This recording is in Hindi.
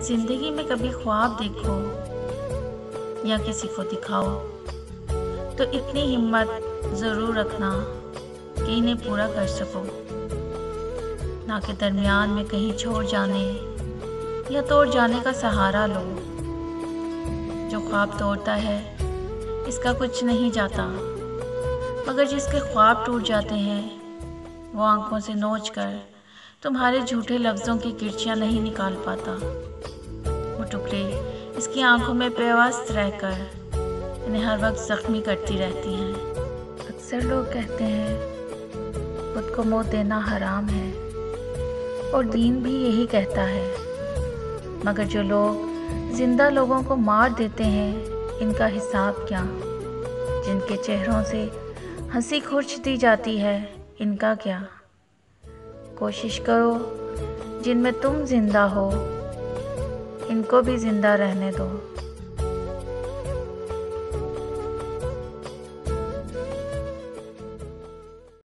जिंदगी में कभी ख्वाब देखो या किसी को दिखाओ तो इतनी हिम्मत ज़रूर रखना कि इन्हें पूरा कर सको, ना कि दरमियान में कहीं छोड़ जाने या तोड़ जाने का सहारा लो। जो ख्वाब तोड़ता है इसका कुछ नहीं जाता, मगर जिसके ख्वाब टूट जाते हैं वो आंखों से नोच कर तुम्हारे झूठे लफ्ज़ों की किरचियाँ नहीं निकाल पाता। वो टुकड़े इसकी आंखों में बेवस्त रहकर इन्हें हर वक्त ज़ख्मी करती रहती हैं। अक्सर लोग कहते हैं खुद को मौत देना हराम है और दीन भी यही कहता है, मगर जो लोग जिंदा लोगों को मार देते हैं इनका हिसाब क्या? जिनके चेहरों से हंसी खुर्च दी जाती है इनका क्या? कोशिश करो जिनमें तुम जिंदा हो इनको भी जिंदा रहने दो।